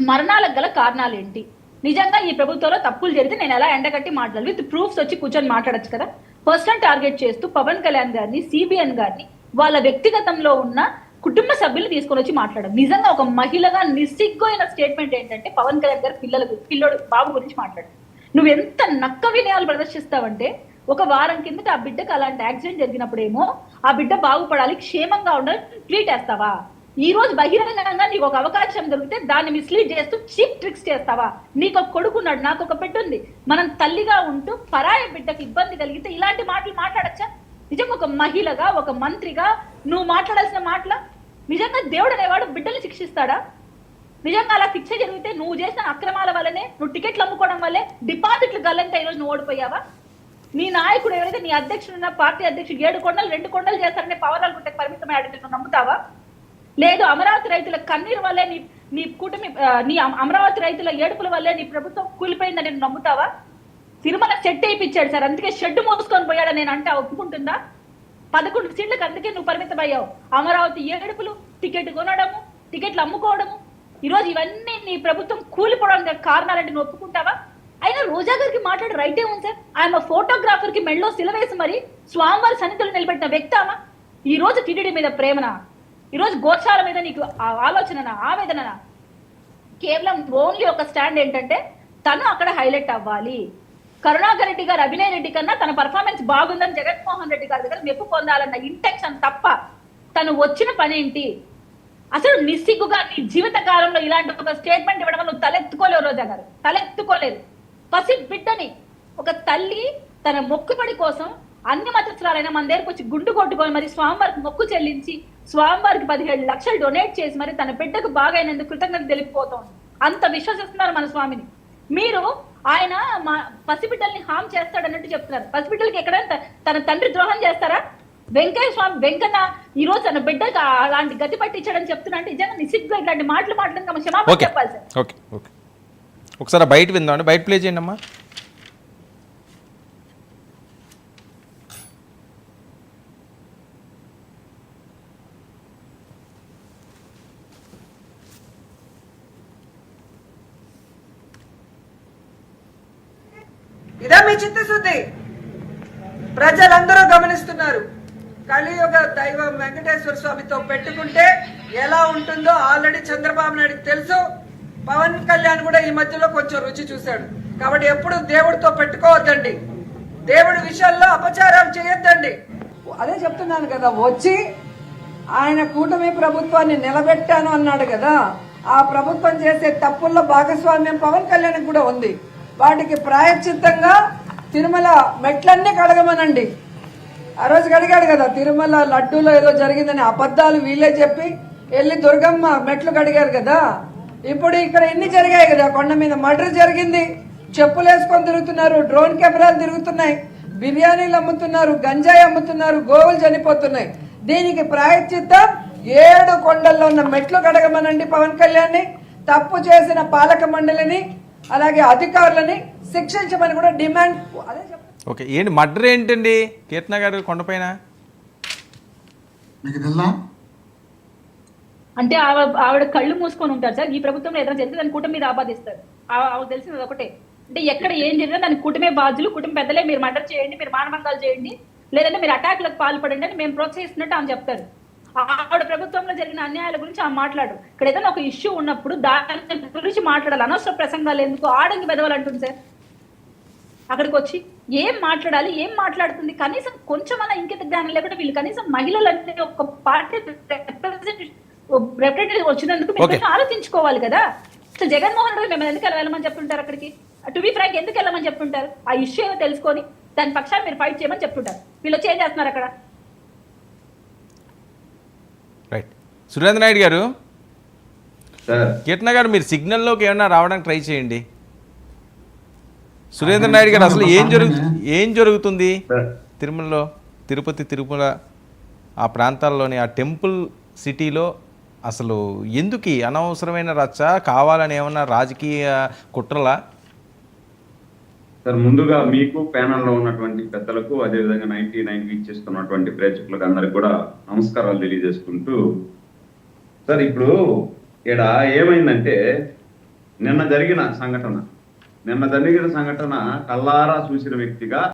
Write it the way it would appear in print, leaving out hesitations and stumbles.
మరణాలకు గల కారణాలు ఏంటి? నిజంగా ఈ ప్రభుత్వంలో తప్పులు జరిగితే నేను ఎలా ఎండగట్టి మాట్లాడాలి? విత్ ప్రూఫ్స్ వచ్చి కూర్చొని మాట్లాడచ్చు కదా. పర్సనల్ టార్గెట్ చేస్తూ పవన్ కళ్యాణ్ గారిని, సిబిఎన్ గారిని, వాళ్ళ వ్యక్తిగతంలో ఉన్న కుటుంబ సభ్యులు తీసుకొని వచ్చి మాట్లాడడం నిజంగా ఒక మహిళగా నిస్సిగ్గుైన స్టేట్మెంట్ ఏంటంటే పవన్ కళ్యాణ్ గారి పిల్లోడు బాబు గురించి మాట్లాడు. నువ్వు ఎంత నక్క వినయాలు ప్రదర్శిస్తావంటే, ఒక వారం కిందట ఆ బిడ్డకు అలాంటి యాక్సిడెంట్ జరిగినప్పుడేమో ఆ బిడ్డ బాగుపడాలి, క్షేమంగా ఉండాలి ట్వీట్ వేస్తావా? ఈ రోజు బహిరంగంగా నీకు ఒక అవకాశం దొరికితే దాన్ని మిస్లీడ్ చేస్తూ చీప్ ట్రిక్స్ చేస్తావా? నీకు ఒక కొడుకున్నాడు, నాకు ఒక బిడ్డ ఉంది. మనం తల్లిగా ఉంటూ పరాయ బిడ్డకి ఇబ్బంది కలిగితే ఇలాంటి మాటలు మాట్లాడచ్చా? నిజంగా ఒక మహిళగా, ఒక మంత్రిగా నువ్వు మాట్లాడాల్సిన మాటల నిజంగా దేవుడు అనేవాడు బిడ్డలు శిక్షిస్తాడా? నిజంగా అలా శిక్ష జరిగితే నువ్వు చేసిన అక్రమాల వల్లనే, నువ్వు టికెట్లు అమ్ముకోవడం వల్లే డిపాజిట్లు గల్లంటే ఈరోజు నువ్వు ఓడిపోయావా? నీ నాయకుడు ఎవరైతే నీ అధ్యక్షుడు, పార్టీ అధ్యక్షుడు 7 కొండలు 2 కొండలు చేస్తారనే పవరాలు గుట్టకి పరిమితమై అడిగితే నువ్వు నమ్ముతావా? లేదు, అమరావతి రైతుల కన్నీరు వల్లే నీ కూటమి, నీ అమరావతి రైతుల ఏడుపుల వల్లే నీ ప్రభుత్వం కూలిపోయిందని నేను నమ్ముతావా? తిరుమల షెడ్ వేయించాడు సార్, అందుకే షెడ్ మోసుకొని పోయాడని నేను అంటే ఒప్పుకుంటుందా? 11 సీట్లకు అందుకే నువ్వు పరిమితమయ్యావు. అమరావతి ఏడుపులు, టికెట్ కొనడము, టికెట్లు అమ్ముకోవడము, ఈరోజు ఇవన్నీ నీ ప్రభుత్వం కూలిపోవడానికి కారణాలంటే నువ్వు ఒప్పుకుంటావా? అయినా రోజా గారికి మాట్లాడే రైటే ఉంది సార్. ఆయన ఫోటోగ్రాఫర్ కి మెళ్ళో సిలవేసి మరి స్వామివారి సన్నిధిలో నిలబెట్టిన వ్యక్తి ఆమె. ఈ రోజు టీడీడీ మీద ప్రేమనా? ఈరోజు గోశాల మీద నీకు ఆలోచన, ఆవేదన? కేవలం ఓన్లీ ఒక స్టాండ్ ఏంటంటే తను అక్కడ హైలైట్ అవ్వాలి. కరుణాకర్ రెడ్డి గారు అభినయ్ రెడ్డి కన్నా తన పర్ఫార్మెన్స్ బాగుందని జగన్మోహన్ రెడ్డి గారి దగ్గర మెప్పు పొందాలన్న ఇంటెన్షన్ తప్ప తను వచ్చిన పని ఏంటి? అసలు నిస్సిగ్గుగా నీ జీవిత కాలంలో ఇలాంటి ఒక స్టేట్మెంట్ ఇవ్వడం వల్ల నువ్వు తలెత్తుకోలేవు. రోజా గారు తలెత్తుకోలేదు. పసి బిడ్డని ఒక తల్లి తన మొక్కుబడి కోసం అన్ని మతస్థురాలైనా మన దగ్గరకు వచ్చి గుండు కొట్టుకొని మరి స్వామివారికి మొక్కు చెల్లించి స్వామివారికి 17 లక్షలు డొనేట్ చేసి మరి తన బిడ్డకు బాగైనందుకు కృతజ్ఞత తెలిపిపోతుంది. అంత విశ్వసిస్తున్నారు మన స్వామిని. మీరు ఆయన మా పసిబిడ్డల్ని హామ్ చేస్తాడన్నట్టు చెప్తున్నారు. పసిబిడ్డలకి ఎక్కడైనా తన తండ్రి ద్రోహం చేస్తారా? వెంకయ్య స్వామి వెంకన్న ఈ రోజు తన బిడ్డకి అలాంటి గతి పట్టించాడని చెప్తున్నా అంటే నిజంగా నిసిగ్గా ఇట్లాంటి మాటలు మాట్లాడడం క్షమాపణ చెప్పాలి సార్. ఓకే ఓకే, ఒకసారి బయట విందామండి, బయట ప్లే చేయండి అమ్మా. ఇదా మీ చిత్తశుద్ధి? ప్రజలందరూ గమనిస్తున్నారు. కలియుగ దైవం వెంకటేశ్వర స్వామితో పెట్టుకుంటే ఎలా ఉంటుందో ఆల్రెడీ చంద్రబాబు నాయుడుకి తెలుసు. పవన్ కళ్యాణ్ కూడా ఈ మధ్యలో కొంచెం రుచి చూశాడు. కాబట్టి ఎప్పుడు దేవుడితో పెట్టుకోవద్దండి, దేవుడి విషయాల్లో అపచారాలు చేయొద్దండి. అదే చెప్తున్నాను కదా, వచ్చి ఆయన కూటమి ప్రభుత్వాన్ని నిలబెట్టాను అన్నాడు కదా. ఆ ప్రభుత్వం చేసే తప్పుల్లో భాగస్వామ్యం పవన్ కళ్యాణ్ కూడా ఉంది. వాటికి ప్రాయశ్చిత్తంగా తిరుమల మెట్లన్నీ కడగమనండి. ఆ రోజు కడిగాడు కదా, తిరుమల లడ్డూలో ఏదో జరిగిందని అబద్ధాలు వీళ్ళే చెప్పి వెళ్ళి దుర్గమ్మ మెట్లు కడిగారు కదా. ఇప్పుడు ఇక్కడ ఎన్ని జరిగాయి కదా, కొండ మీద మర్డర్ జరిగింది, చెప్పులు వేసుకొని తిరుగుతున్నారు, డ్రోన్ కెమెరాలు తిరుగుతున్నాయి, బిర్యానీలు అమ్ముతున్నారు, గంజాయి అమ్ముతున్నారు, గోవులు చనిపోతున్నాయి. దీనికి ప్రాయశ్చిత్తం 7 కొండల్లో ఉన్న మెట్లు కడగమనండి పవన్ కళ్యాణ్ని. తప్పు చేసిన పాలక మండలిని అలాగే అధికారులని శిక్షించమని కూడా డిమాండ్. అదే ఓకే, ఏంటి మర్డర్ ఏంటండి కీర్తన గారు కొండపైన? అంటే ఆవిడ కళ్ళు మూసుకొని ఉంటారు సార్. ఈ ప్రభుత్వంలో ఏదైనా జరిగితే దాని కూటమి మీద ఆపాదిస్తారు. ఆవిడ తెలిసింది ఒకటే, అంటే ఎక్కడ ఏం జరిగినా దాని కుటుంబే బాధ్యులు, కుటుంబ పెద్దలే మీరు మర్డర్ చేయండి, మీరు మానభంగాలు చేయండి, లేదంటే మీరు అటాక్లకు పాల్పడండి అని మేము ప్రోత్సహిస్తున్నట్టు ఆమె చెప్తారు. ఆవిడ ప్రభుత్వంలో జరిగిన అన్యాయాల గురించి ఆమె మాట్లాడు. ఇక్కడ ఏదైనా ఒక ఇష్యూ ఉన్నప్పుడు దాని గురించి మాట్లాడాలి. అనవసర ప్రసంగాలు ఎందుకు, ఆడంగి బెదవాలు అంటుంది సార్. అక్కడికి వచ్చి ఏం మాట్లాడాలి, ఏం మాట్లాడుతుంది, కనీసం కొంచెమన్నా ఇంకిత జ్ఞానం లేకుండా వీళ్ళు కనీసం మహిళలు అంటే ఒక పార్టీ రిప్రజెంటేటివ్ వచ్చినందుకు మీరు ఆలోచించుకోవాలి కదా. సో జగన్మోహన్ రెడ్డి మేము ఎందుకు వెళ్ళమని చెప్తుంటారు అక్కడికి? టు బి ఫ్రాంక్ ఎందుకు వెళ్ళమని చెప్తుంటారు? ఆ ఇష్యూ ఏదో తెలుసుకొని దాని పక్షాన్ని మీరు ఫైట్ చేయమని చెప్తుంటారు. వీళ్ళు వచ్చి ఏం చేస్తున్నారు అక్కడ? రైట్, సురేంద్ర నాయుడు గారు, కీర్తన గారు మీరు సిగ్నల్లోకి ఏమన్నా రావడానికి ట్రై చేయండి. సురేంద్ర నాయుడు గారు, అసలు ఏం జరుగుతుంది తిరుమలలో, తిరుపతి ఆ ప్రాంతాల్లోని ఆ టెంపుల్ సిటీలో? అసలు ఎందుకు అనవసరమైన రచ్చ? కావాలని ఏమన్నా రాజకీయ కుట్రలా? సార్, ముందుగా మీకు ప్యానల్లో ఉన్నటువంటి పెద్దలకు, అదేవిధంగా 99 వీక్షిస్తున్నటువంటి ప్రేక్షకులకు అందరికి కూడా నమస్కారాలు తెలియజేసుకుంటూ, సార్ ఇప్పుడు ఇక్కడ ఏమైందంటే నిన్న జరిగిన సంఘటన కల్లారా చూసిన వ్యక్తిగా